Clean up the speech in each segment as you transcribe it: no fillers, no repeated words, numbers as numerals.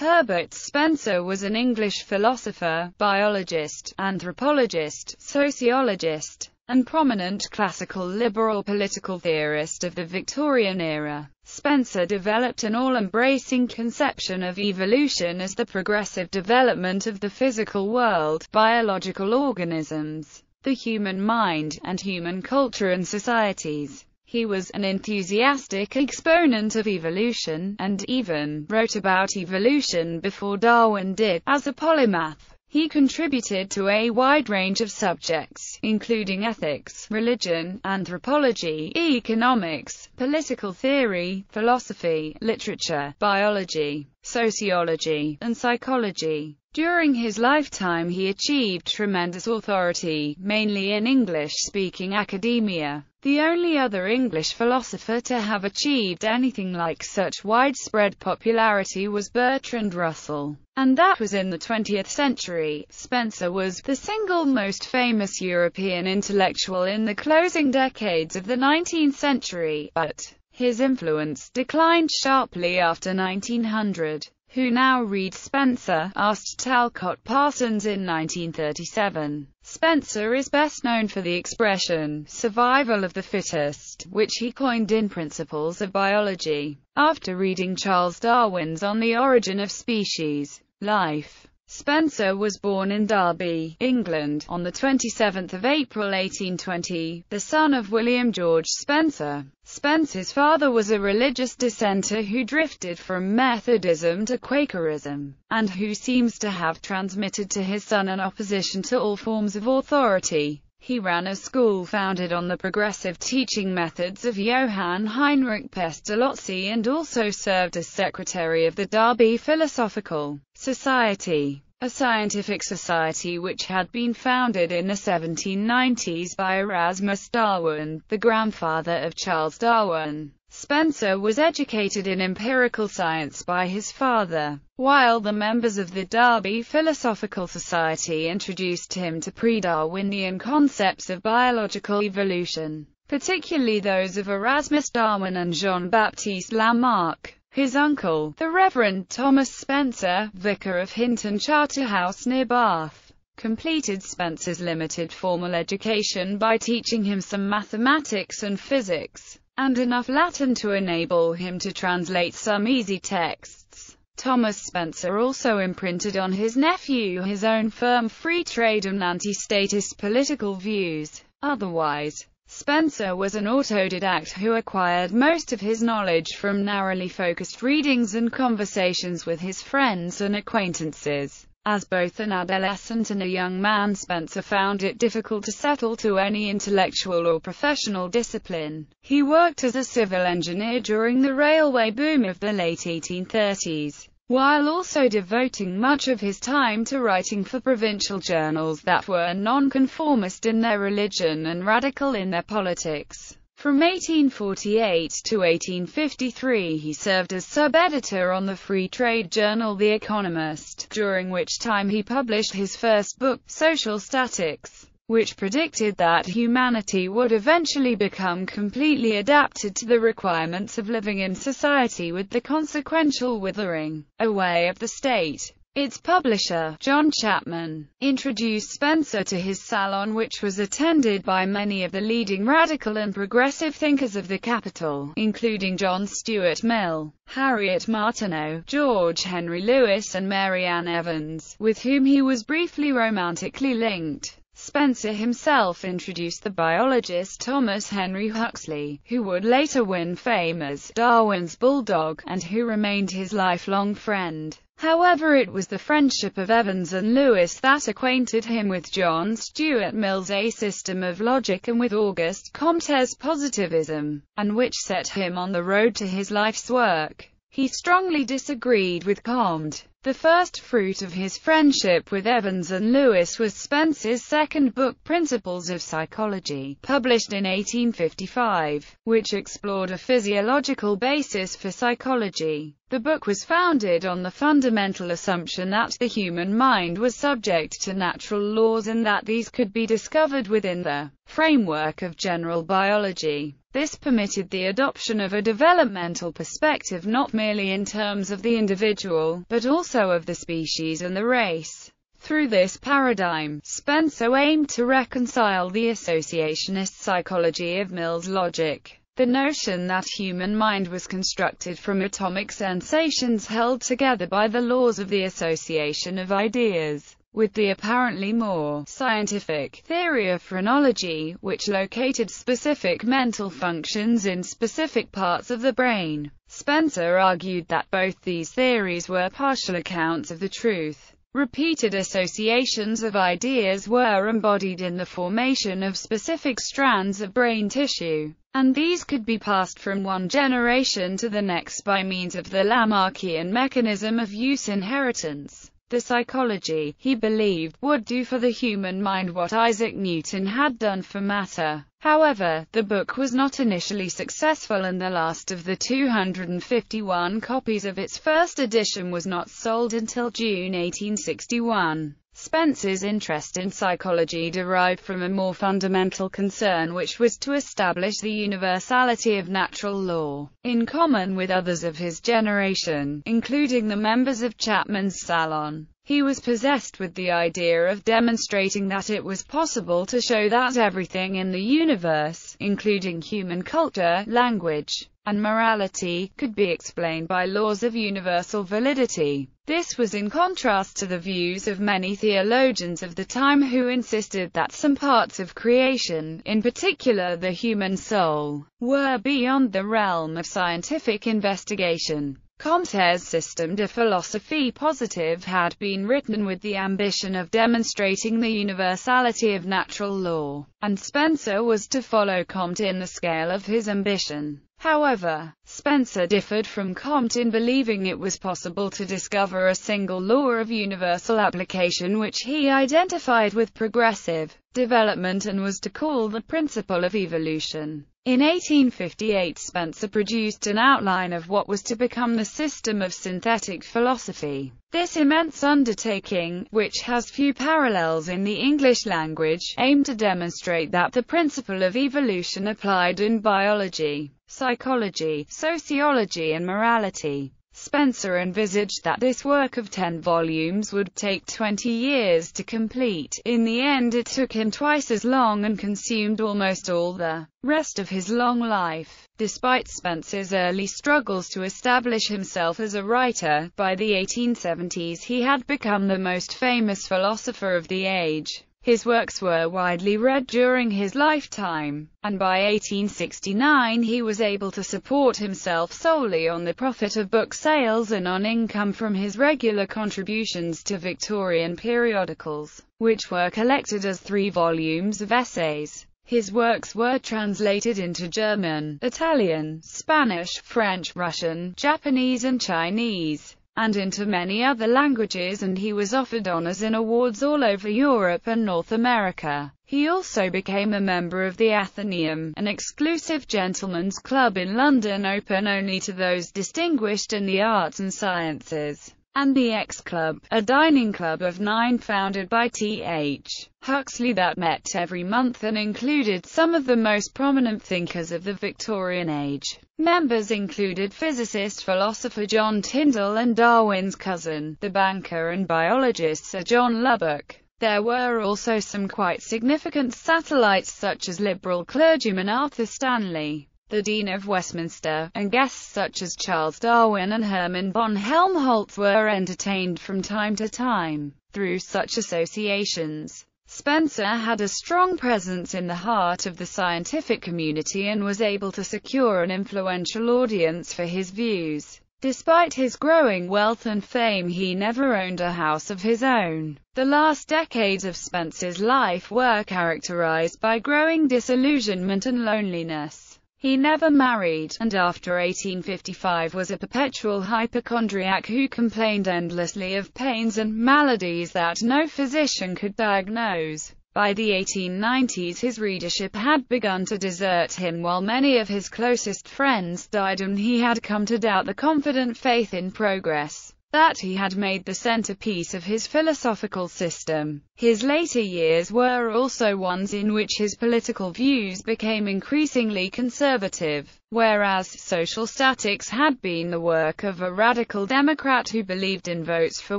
Herbert Spencer was an English philosopher, biologist, anthropologist, sociologist, and prominent classical liberal political theorist of the Victorian era. Spencer developed an all-embracing conception of evolution as the progressive development of the physical world, biological organisms, the human mind, and human culture and societies. He was an enthusiastic exponent of evolution, and even wrote about evolution before Darwin did. As a polymath, he contributed to a wide range of subjects, including ethics, religion, anthropology, economics, political theory, philosophy, literature, biology, sociology, and psychology. During his lifetime he achieved tremendous authority, mainly in English-speaking academia. The only other English philosopher to have achieved anything like such widespread popularity was Bertrand Russell, and that was in the 20th century. Spencer was the single most famous European intellectual in the closing decades of the 19th century, but his influence declined sharply after 1900. "Who now reads Spencer?" asked Talcott Parsons in 1937. Spencer is best known for the expression, "survival of the fittest," which he coined in Principles of Biology, after reading Charles Darwin's On the Origin of Species. Life. Spencer was born in Derby, England, on the 27th of April 1820, the son of William George Spencer. Spencer's father was a religious dissenter who drifted from Methodism to Quakerism, and who seems to have transmitted to his son an opposition to all forms of authority. He ran a school founded on the progressive teaching methods of Johann Heinrich Pestalozzi and also served as secretary of the Derby Philosophical Society, a scientific society which had been founded in the 1790s by Erasmus Darwin, the grandfather of Charles Darwin. Spencer was educated in empirical science by his father, while the members of the Derby Philosophical Society introduced him to pre-Darwinian concepts of biological evolution, particularly those of Erasmus Darwin and Jean-Baptiste Lamarck. His uncle, the Reverend Thomas Spencer, vicar of Hinton Charterhouse near Bath, completed Spencer's limited formal education by teaching him some mathematics and physics, and enough Latin to enable him to translate some easy texts. Thomas Spencer also imprinted on his nephew his own firm free trade and anti-statist political views. Otherwise, Spencer was an autodidact who acquired most of his knowledge from narrowly focused readings and conversations with his friends and acquaintances. As both an adolescent and a young man, Spencer found it difficult to settle to any intellectual or professional discipline. He worked as a civil engineer during the railway boom of the late 1830s, while also devoting much of his time to writing for provincial journals that were nonconformist in their religion and radical in their politics. From 1848 to 1853 he served as sub-editor on the free trade journal The Economist, during which time he published his first book, Social Statics, which predicted that humanity would eventually become completely adapted to the requirements of living in society with the consequential withering away of the state. Its publisher, John Chapman, introduced Spencer to his salon, which was attended by many of the leading radical and progressive thinkers of the capital, including John Stuart Mill, Harriet Martineau, George Henry Lewis and Mary Ann Evans, with whom he was briefly romantically linked. Spencer himself introduced the biologist Thomas Henry Huxley, who would later win fame as Darwin's bulldog, and who remained his lifelong friend. However, it was the friendship of Evans and Lewis that acquainted him with John Stuart Mill's A System of Logic and with Auguste Comte's positivism, and which set him on the road to his life's work. He strongly disagreed with Comte. The first fruit of his friendship with Evans and Lewis was Spencer's second book, Principles of Psychology, published in 1855, which explored a physiological basis for psychology. The book was founded on the fundamental assumption that the human mind was subject to natural laws and that these could be discovered within the framework of general biology. This permitted the adoption of a developmental perspective not merely in terms of the individual, but also also of the species and the race. Through this paradigm, Spencer aimed to reconcile the associationist psychology of Mill's logic, the notion that human mind was constructed from atomic sensations held together by the laws of the association of ideas, with the apparently more scientific theory of phrenology, which located specific mental functions in specific parts of the brain. Spencer argued that both these theories were partial accounts of the truth. Repeated associations of ideas were embodied in the formation of specific strands of brain tissue, and these could be passed from one generation to the next by means of the Lamarckian mechanism of use inheritance. The psychology, he believed, would do for the human mind what Isaac Newton had done for matter. However, the book was not initially successful, and the last of the 251 copies of its first edition was not sold until June 1861. Spencer's interest in psychology derived from a more fundamental concern, which was to establish the universality of natural law. In common with others of his generation, including the members of Chapman's Salon, he was possessed with the idea of demonstrating that it was possible to show that everything in the universe, including human culture, language, and morality, could be explained by laws of universal validity. This was in contrast to the views of many theologians of the time who insisted that some parts of creation, in particular the human soul, were beyond the realm of scientific investigation. Comte's Système de philosophie positive had been written with the ambition of demonstrating the universality of natural law, and Spencer was to follow Comte in the scale of his ambition. However, Spencer differed from Comte in believing it was possible to discover a single law of universal application which he identified with progressive development and was to call the principle of evolution. In 1858, Spencer produced an outline of what was to become the system of synthetic philosophy. This immense undertaking, which has few parallels in the English language, aimed to demonstrate that the principle of evolution applied in biology, psychology, sociology and morality. Spencer envisaged that this work of 10 volumes would take 20 years to complete. In the end, it took him twice as long and consumed almost all the rest of his long life. Despite Spencer's early struggles to establish himself as a writer, by the 1870s he had become the most famous philosopher of the age. His works were widely read during his lifetime, and by 1869 he was able to support himself solely on the profit of book sales and on income from his regular contributions to Victorian periodicals, which were collected as 3 volumes of essays. His works were translated into German, Italian, Spanish, French, Russian, Japanese and Chinese, and into many other languages, and he was offered honors and awards all over Europe and North America. He also became a member of the Athenaeum, an exclusive gentlemen's club in London open only to those distinguished in the arts and sciences, and the X-Club, a dining club of 9 founded by T.H. Huxley that met every month and included some of the most prominent thinkers of the Victorian age. Members included physicist philosopher John Tyndall and Darwin's cousin, the banker and biologist Sir John Lubbock. There were also some quite significant satellites such as liberal clergyman Arthur Stanley, the Dean of Westminster, and guests such as Charles Darwin and Hermann von Helmholtz were entertained from time to time. Through such associations, Spencer had a strong presence in the heart of the scientific community and was able to secure an influential audience for his views. Despite his growing wealth and fame, he never owned a house of his own. The last decades of Spencer's life were characterized by growing disillusionment and loneliness. He never married, and after 1855 was a perpetual hypochondriac who complained endlessly of pains and maladies that no physician could diagnose. By the 1890s his readership had begun to desert him while many of his closest friends died, and he had come to doubt the confident faith in progress that he had made the centerpiece of his philosophical system. His later years were also ones in which his political views became increasingly conservative, whereas social statics had been the work of a radical Democrat who believed in votes for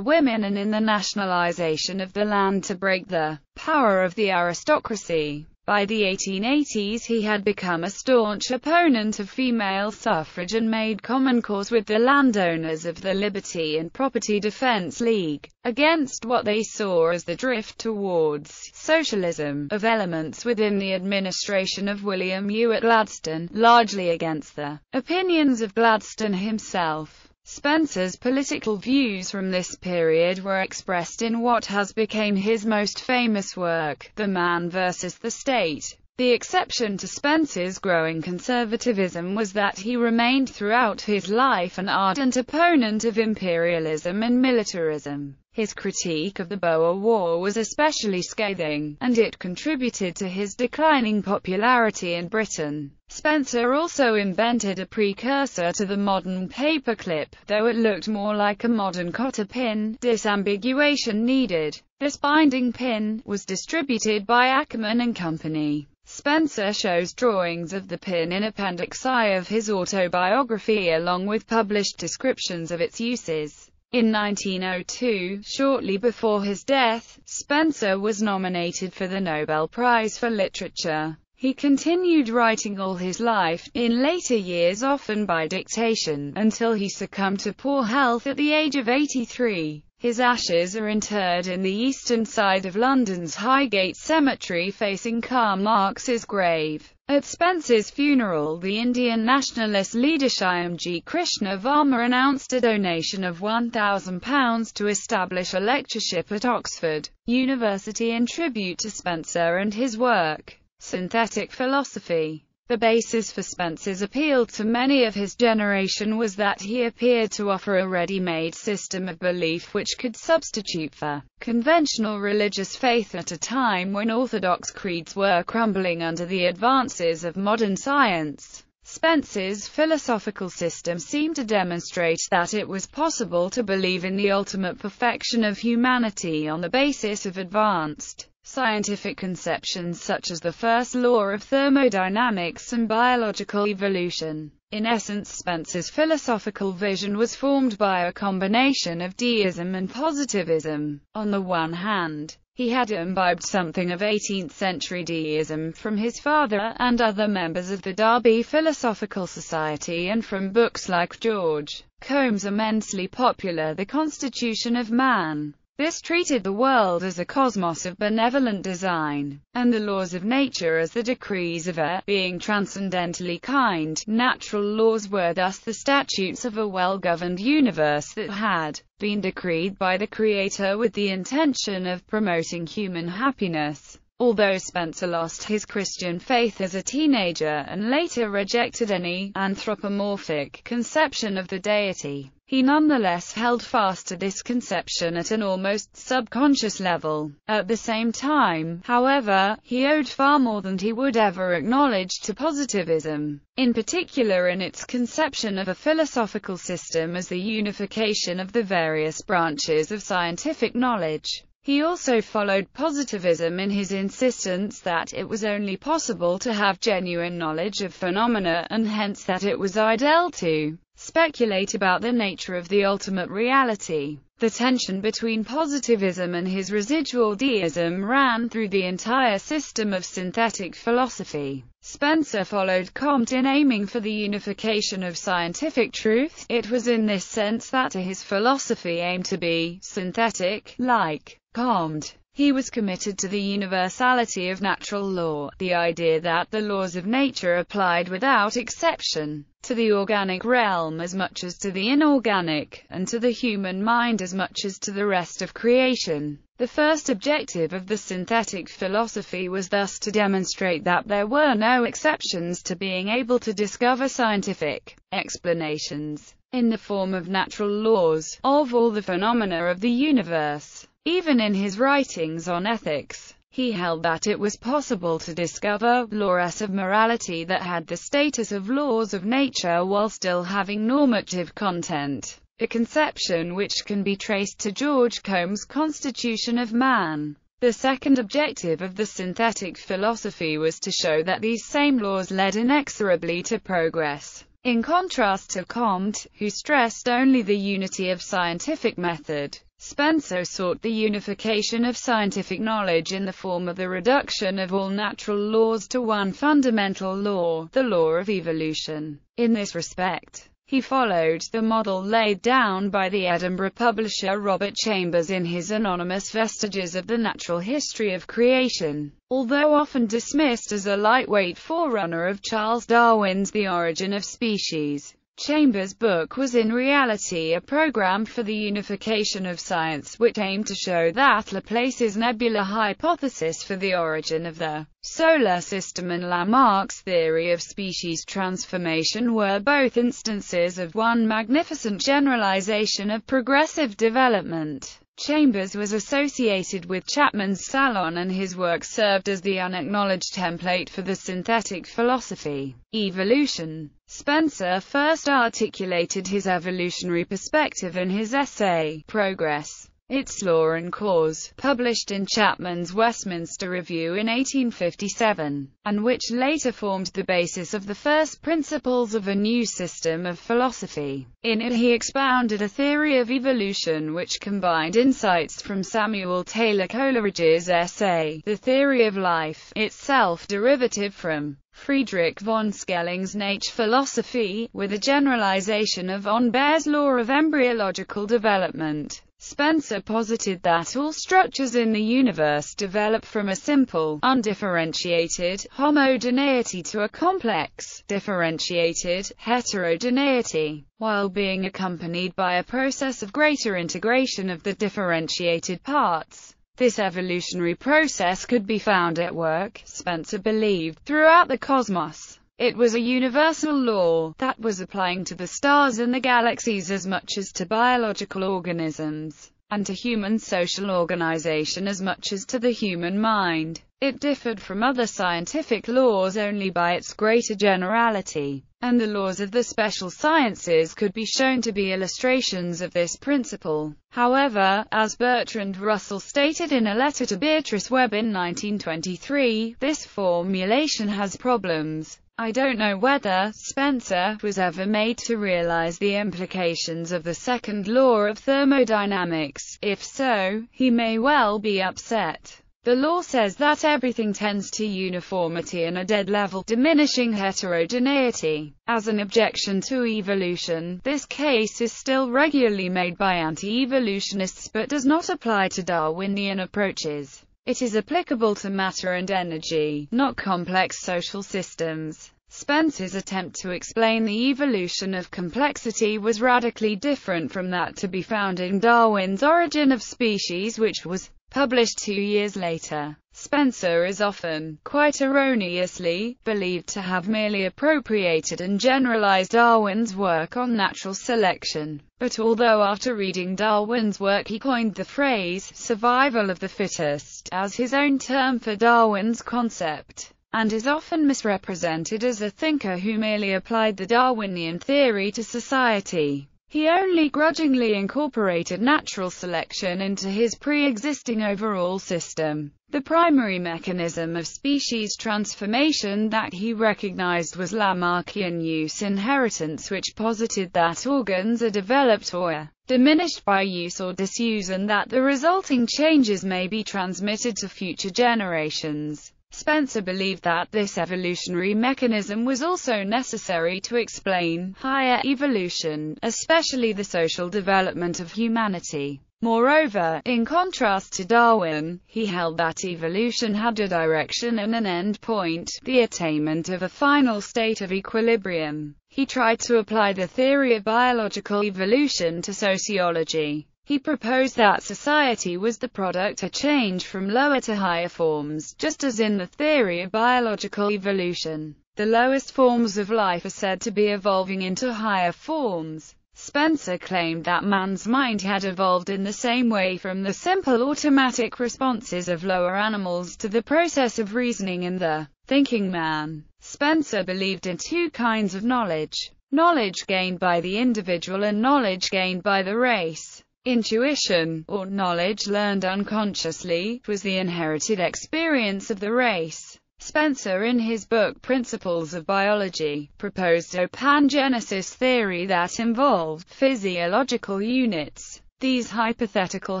women and in the nationalization of the land to break the power of the aristocracy. By the 1880s he had become a staunch opponent of female suffrage and made common cause with the landowners of the Liberty and Property Defense League, against what they saw as the drift towards socialism of elements within the administration of William Ewart Gladstone, largely against the opinions of Gladstone himself. Spencer's political views from this period were expressed in what has become his most famous work, The Man versus the State. The exception to Spencer's growing conservatism was that he remained throughout his life an ardent opponent of imperialism and militarism. His critique of the Boer War was especially scathing, and it contributed to his declining popularity in Britain. Spencer also invented a precursor to the modern paperclip, though it looked more like a modern cotter pin. Disambiguation needed. This binding pin was distributed by Ackerman and Company. Spencer shows drawings of the pin in Appendix I of his autobiography along with published descriptions of its uses. In 1902, shortly before his death, Spencer was nominated for the Nobel Prize for Literature. He continued writing all his life, in later years often by dictation, until he succumbed to poor health at the age of 83. His ashes are interred in the eastern side of London's Highgate Cemetery facing Karl Marx's grave. At Spencer's funeral, the Indian nationalist leader Shyamji Krishna Varma announced a donation of £1,000 to establish a lectureship at Oxford University in tribute to Spencer and his work. Synthetic philosophy. The basis for Spencer's appeal to many of his generation was that he appeared to offer a ready-made system of belief which could substitute for conventional religious faith at a time when orthodox creeds were crumbling under the advances of modern science. Spencer's philosophical system seemed to demonstrate that it was possible to believe in the ultimate perfection of humanity on the basis of advanced scientific conceptions such as the first law of thermodynamics and biological evolution. In essence, Spencer's philosophical vision was formed by a combination of deism and positivism. On the one hand, he had imbibed something of 18th-century deism from his father and other members of the Derby Philosophical Society and from books like George Combs' immensely popular The Constitution of Man. This treated the world as a cosmos of benevolent design, and the laws of nature as the decrees of a being transcendently kind. Natural laws were thus the statutes of a well-governed universe that had been decreed by the Creator with the intention of promoting human happiness. Although Spencer lost his Christian faith as a teenager and later rejected any anthropomorphic conception of the deity, he nonetheless held fast to this conception at an almost subconscious level. At the same time, however, he owed far more than he would ever acknowledge to positivism, in particular in its conception of a philosophical system as the unification of the various branches of scientific knowledge. He also followed positivism in his insistence that it was only possible to have genuine knowledge of phenomena, and hence that it was idle to speculate about the nature of the ultimate reality. The tension between positivism and his residual deism ran through the entire system of synthetic philosophy. Spencer followed Comte in aiming for the unification of scientific truth. It was in this sense that his philosophy aimed to be synthetic, like Comte. He was committed to the universality of natural law, the idea that the laws of nature applied without exception to the organic realm as much as to the inorganic, and to the human mind as much as to the rest of creation. The first objective of the synthetic philosophy was thus to demonstrate that there were no exceptions to being able to discover scientific explanations, in the form of natural laws, of all the phenomena of the universe. Even in his writings on ethics, he held that it was possible to discover laws of morality that had the status of laws of nature while still having normative content. a conception which can be traced to George Combe's Constitution of Man. The second objective of the synthetic philosophy was to show that these same laws led inexorably to progress. In contrast to Comte, who stressed only the unity of scientific method, Spencer sought the unification of scientific knowledge in the form of the reduction of all natural laws to one fundamental law, the law of evolution. In this respect, he followed the model laid down by the Edinburgh publisher Robert Chambers in his anonymous Vestiges of the Natural History of Creation. Although often dismissed as a lightweight forerunner of Charles Darwin's The Origin of Species, Chambers' book was in reality a program for the unification of science, which aimed to show that Laplace's nebula hypothesis for the origin of the solar system and Lamarck's theory of species transformation were both instances of one magnificent generalization of progressive development. Chambers was associated with Chapman's salon, and his work served as the unacknowledged template for the synthetic philosophy. Evolution. Spencer first articulated his evolutionary perspective in his essay, Progress, Its Law and Cause, published in Chapman's Westminster Review in 1857, and which later formed the basis of the first principles of a new system of philosophy. In it he expounded a theory of evolution which combined insights from Samuel Taylor Coleridge's essay, The Theory of Life, itself derivative from Friedrich von Schelling's Philosophy, with a generalization of von Baer's law of embryological development. Spencer posited that all structures in the universe develop from a simple, undifferentiated homogeneity to a complex, differentiated heterogeneity, while being accompanied by a process of greater integration of the differentiated parts. This evolutionary process could be found at work, Spencer believed, throughout the cosmos. It was a universal law that was applying to the stars and the galaxies as much as to biological organisms, and to human social organization as much as to the human mind. It differed from other scientific laws only by its greater generality, and the laws of the special sciences could be shown to be illustrations of this principle. However, as Bertrand Russell stated in a letter to Beatrice Webb in 1923, this formulation has problems. I don't know whether Spencer was ever made to realize the implications of the second law of thermodynamics. If so, he may well be upset. The law says that everything tends to uniformity and a dead level, diminishing heterogeneity. As an objection to evolution, this case is still regularly made by anti-evolutionists but does not apply to Darwinian approaches. It is applicable to matter and energy, not complex social systems. Spencer's attempt to explain the evolution of complexity was radically different from that to be found in Darwin's Origin of Species, which was published 2 years later. Spencer is often, quite erroneously, believed to have merely appropriated and generalized Darwin's work on natural selection. But although after reading Darwin's work he coined the phrase, survival of the fittest, as his own term for Darwin's concept, and is often misrepresented as a thinker who merely applied the Darwinian theory to society, he only grudgingly incorporated natural selection into his pre-existing overall system. The primary mechanism of species transformation that he recognized was Lamarckian use inheritance, which posited that organs are developed or diminished by use or disuse, and that the resulting changes may be transmitted to future generations. Spencer believed that this evolutionary mechanism was also necessary to explain higher evolution, especially the social development of humanity. Moreover, in contrast to Darwin, he held that evolution had a direction and an end point, the attainment of a final state of equilibrium. He tried to apply the theory of biological evolution to sociology. He proposed that society was the product of change from lower to higher forms, just as in the theory of biological evolution, the lowest forms of life are said to be evolving into higher forms. Spencer claimed that man's mind had evolved in the same way from the simple automatic responses of lower animals to the process of reasoning in the thinking man. Spencer believed in two kinds of knowledge. knowledge gained by the individual and knowledge gained by the race. Intuition, or knowledge learned unconsciously, was the inherited experience of the race. Spencer, in his book Principles of Biology, proposed a pangenesis theory that involved physiological units. These hypothetical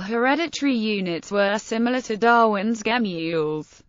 hereditary units were similar to Darwin's gemmules.